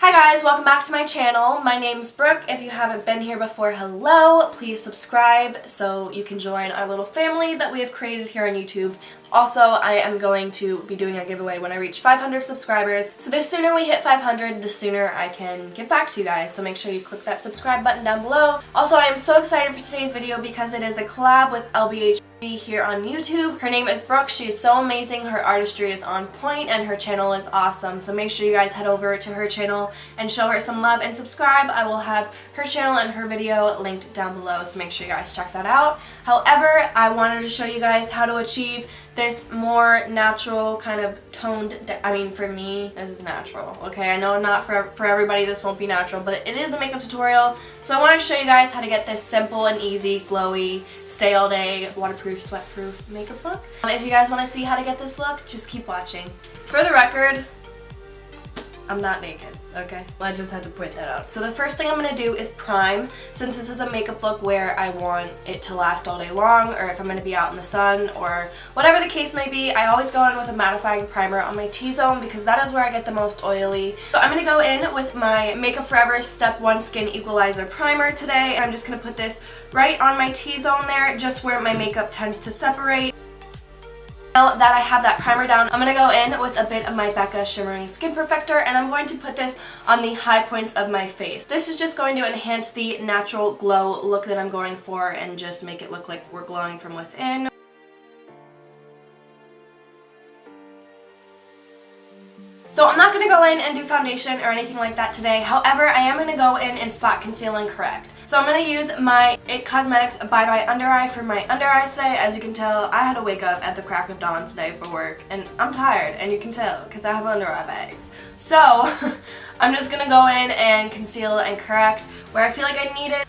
Hi guys, welcome back to my channel. My name's Brooke. If you haven't been here before, hello. Please subscribe so you can join our little family that we have created here on YouTube. Also, I am going to be doing a giveaway when I reach 500 subscribers. So the sooner we hit 500, the sooner I can give back to you guys. So make sure you click that subscribe button down below. Also, I am so excited for today's video because it is a collab with lbhmakeup here on YouTube. Her name is Brooke. She is so amazing. Her artistry is on point and her channel is awesome. So make sure you guys head over to her channel and show her some love and subscribe. I will have her channel and her video linked down below, so make sure you guys check that out. However, I wanted to show you guys how to achieve this more natural kind of toned, for me, this is natural, okay? I know not for everybody this won't be natural, but it is a makeup tutorial, so I wanted to show you guys how to get this simple and easy, glowy, stay all day, waterproof, sweat-proof makeup look. If you guys want to see how to get this look, just keep watching. For the record, I'm not naked, okay? Well, I just had to point that out. So the first thing I'm going to do is prime, since this is a makeup look where I want it to last all day long, or if I'm going to be out in the sun, or whatever the case may be. I always go in with a mattifying primer on my T-zone because that is where I get the most oily. So I'm going to go in with my Makeup Forever Step 1 Skin Equalizer Primer today. I'm just going to put this right on my T-zone there, just where my makeup tends to separate. Now that I have that primer down, I'm going to go in with a bit of my Becca Shimmering Skin Perfector, and I'm going to put this on the high points of my face. This is just going to enhance the natural glow look that I'm going for and just make it look like we're glowing from within. So I'm not going to go in and do foundation or anything like that today. However, I am going to go in and spot conceal and correct. So I'm going to use my It Cosmetics Bye Bye Under Eye for my under eyes today. As you can tell, I had to wake up at the crack of dawn today for work, and I'm tired, and you can tell because I have under eye bags. So I'm just going to go in and conceal and correct where I feel like I need it.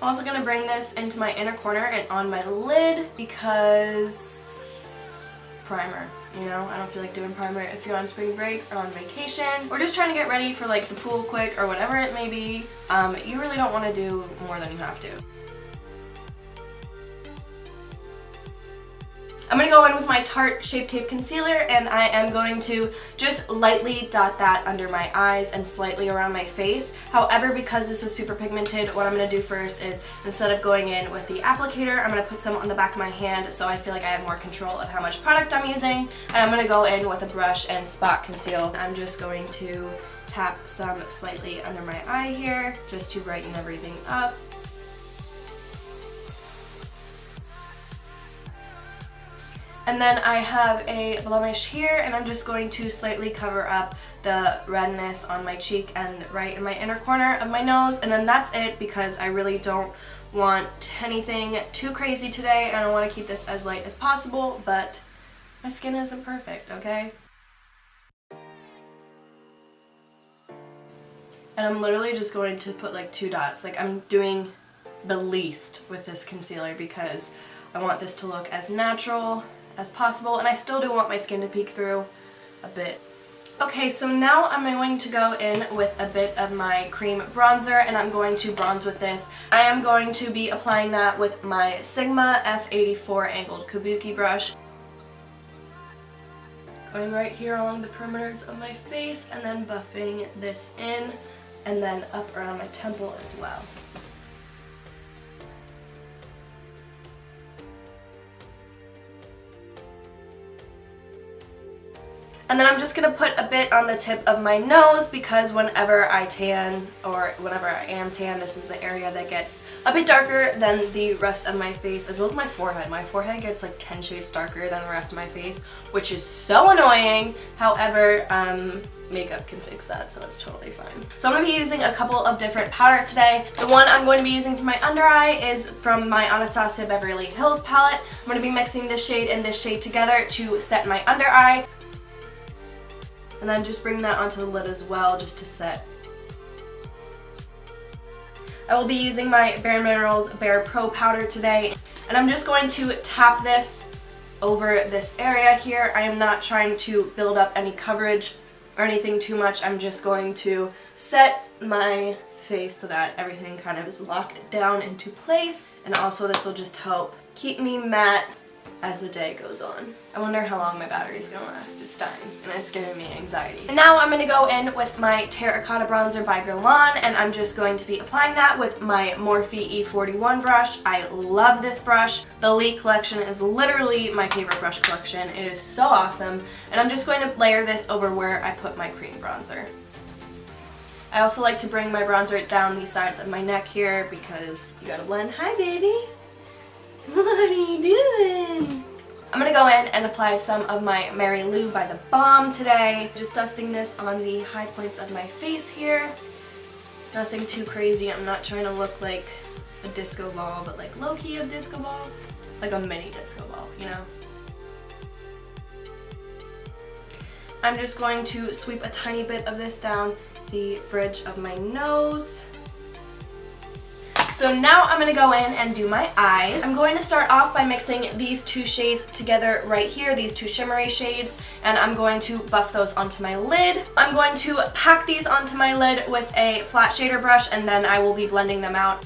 I'm also going to bring this into my inner corner and on my lid because primer, you know, I don't feel like doing primer if you're on spring break or on vacation or just trying to get ready for like the pool quick or whatever it may be. You really don't want to do more than you have to. I'm going to go in with my Tarte Shape Tape Concealer, and I am going to just lightly dot that under my eyes and slightly around my face. However, because this is super pigmented, what I'm going to do first is, instead of going in with the applicator, I'm going to put some on the back of my hand so I feel like I have more control of how much product I'm using. And I'm going to go in with a brush and spot conceal. I'm just going to tap some slightly under my eye here just to brighten everything up. And then I have a blemish here, and I'm just going to slightly cover up the redness on my cheek and right in my inner corner of my nose. And then that's it because I really don't want anything too crazy today. I don't want to keep this as light as possible, but my skin isn't perfect, okay? And I'm literally just going to put like 2 dots. Like, I'm doing the least with this concealer because I want this to look as natural as possible, and I still do want my skin to peek through a bit. Okay, so now I'm going to go in with a bit of my cream bronzer, and I'm going to bronze with this. I am going to be applying that with my Sigma F84 angled kabuki brush. Going right here along the perimeters of my face, and then buffing this in, and then up around my temple as well. And then I'm just going to put a bit on the tip of my nose because whenever I tan, or whenever I am tan, this is the area that gets a bit darker than the rest of my face, as well as my forehead. My forehead gets like 10 shades darker than the rest of my face, which is so annoying. However, makeup can fix that, so it's totally fine. So I'm going to be using a couple of different powders today. The one I'm going to be using for my under eye is from my Anastasia Beverly Hills palette. I'm going to be mixing this shade and this shade together to set my under eye. And then just bring that onto the lid as well, just to set. I will be using my BareMinerals BarePro powder today, and I'm just going to tap this over this area here. I am not trying to build up any coverage or anything too much. I'm just going to set my face so that everything kind of is locked down into place, and also this will just help keep me matte as the day goes on. I wonder how long my battery's gonna last. It's dying and it's giving me anxiety. And now I'm gonna go in with my Terracota bronzer by Guerlain, and I'm just going to be applying that with my Morphe E41 brush. I love this brush. The Elite collection is literally my favorite brush collection. It is so awesome. And I'm just going to layer this over where I put my cream bronzer. I also like to bring my bronzer down the sides of my neck here because you gotta blend. Hi, baby. What are you doing? I'm gonna go in and apply some of my Mary Lou by theBalm today. Just dusting this on the high points of my face here. Nothing too crazy. I'm not trying to look like a disco ball, but like low-key a disco ball. Like a mini disco ball, you know? I'm just going to sweep a tiny bit of this down the bridge of my nose. So now I'm going to go in and do my eyes. I'm going to start off by mixing these two shades together right here, these two shimmery shades, and I'm going to buff those onto my lid. I'm going to pack these onto my lid with a flat shader brush, and then I will be blending them out.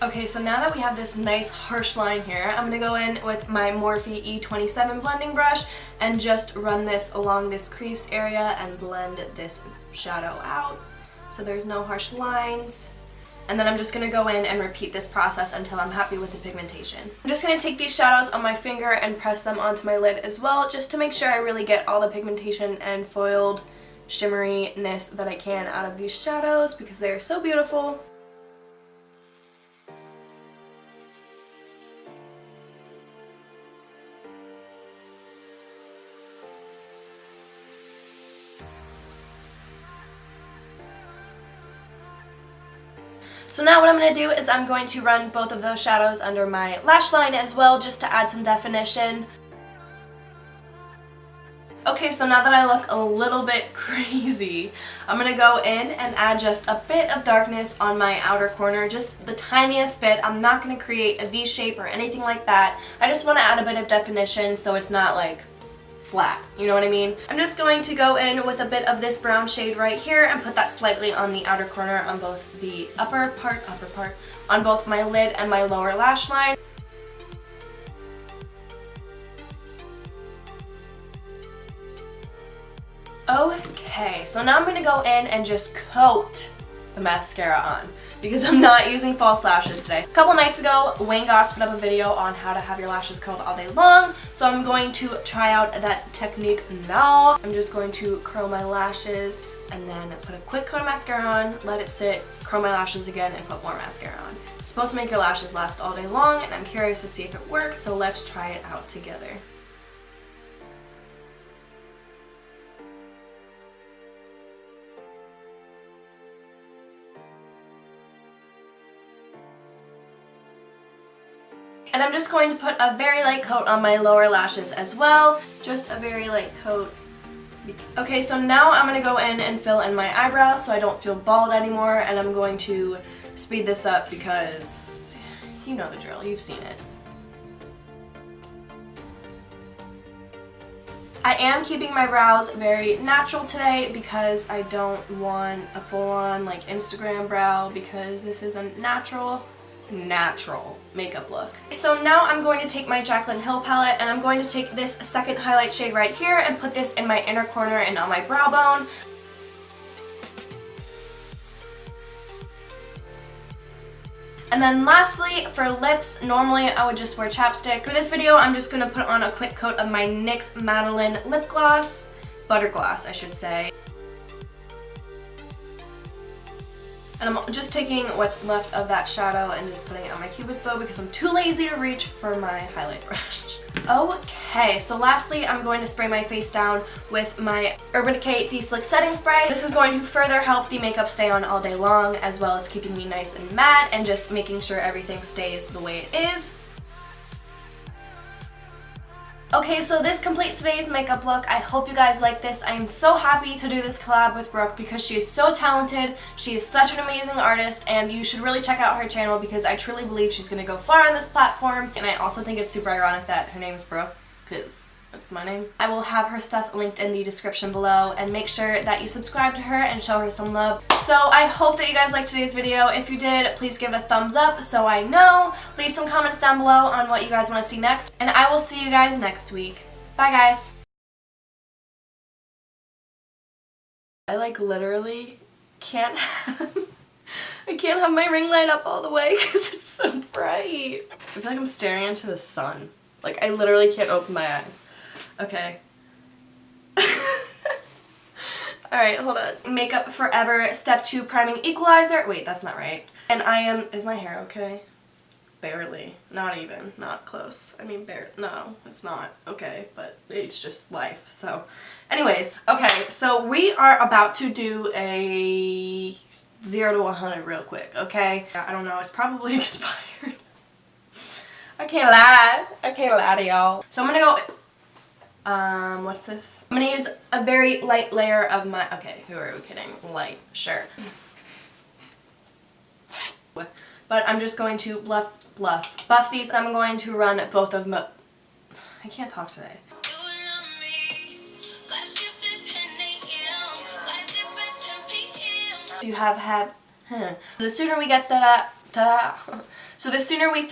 Okay, so now that we have this nice harsh line here, I'm going to go in with my Morphe E27 blending brush and just run this along this crease area and blend this shadow out so there's no harsh lines. And then I'm just going to go in and repeat this process until I'm happy with the pigmentation. I'm just going to take these shadows on my finger and press them onto my lid as well, just to make sure I really get all the pigmentation and foiled shimmeriness that I can out of these shadows because they are so beautiful. So now what I'm going to do is I'm going to run both of those shadows under my lash line as well, just to add some definition. Okay, so now that I look a little bit crazy, I'm going to go in and add just a bit of darkness on my outer corner, just the tiniest bit. I'm not going to create a V shape or anything like that. I just want to add a bit of definition so it's not like flat, you know what I mean? I'm just going to go in with a bit of this brown shade right here and put that slightly on the outer corner on both the upper part, on both my lid and my lower lash line. Okay, so now I'm going to go in and just coat the mascara on because I'm not using false lashes today. A couple nights ago, Wayne Goss put up a video on how to have your lashes curled all day long, so I'm going to try out that technique now. I'm just going to curl my lashes and then put a quick coat of mascara on, let it sit, curl my lashes again, and put more mascara on. It's supposed to make your lashes last all day long, and I'm curious to see if it works, so let's try it out together. And I'm just going to put a very light coat on my lower lashes as well. Just a very light coat. Okay, so now I'm going to go in and fill in my eyebrows so I don't feel bald anymore. And I'm going to speed this up because you know the drill. You've seen it. I am keeping my brows very natural today because I don't want a full-on like Instagram brow because this is a natural makeup look. So now I'm going to take my Jaclyn Hill palette and I'm going to take this second highlight shade right here and put this in my inner corner and on my brow bone. And then lastly, for lips, normally I would just wear chapstick. For this video, I'm just going to put on a quick coat of my NYX Madeline lip gloss, butter gloss I should say. And I'm just taking what's left of that shadow and just putting it on my cupid's bow because I'm too lazy to reach for my highlight brush. Okay, so lastly I'm going to spray my face down with my Urban Decay De-Slick Setting Spray. This is going to further help the makeup stay on all day long, as well as keeping me nice and matte and just making sure everything stays the way it is. Okay, so this completes today's makeup look. I hope you guys like this. I am so happy to do this collab with Brooke because she is so talented. She is such an amazing artist, and you should really check out her channel because I truly believe she's going to go far on this platform. And I also think it's super ironic that her name is Brooke because That's my name. I will have her stuff linked in the description below, and make sure that you subscribe to her and show her some love. So I hope that you guys liked today's video. If you did, please give it a thumbs up so I know. Leave some comments down below on what you guys want to see next, and I will see you guys next week. Bye guys. I like literally can't have I can't have my ring light up all the way because it's so bright. I feel like I'm staring into the sun. Like I literally can't open my eyes. Okay. Alright, hold on. Makeup Forever Step 2 Priming Equalizer. Wait, that's not right. And is my hair okay? Barely. Not even. Not close. I mean, no, it's not okay, but it's just life. So, anyways. Okay, so we are about to do a 0 to 100 real quick, okay? I don't know, it's probably expired. I can't lie to y'all. So I'm gonna go, what's this? I'm gonna use a very light layer of my, okay, who are we kidding? Light, sure. But I'm just going to buff these. I'm going to run both of my, I can't talk today. You have had, the sooner we get so the sooner we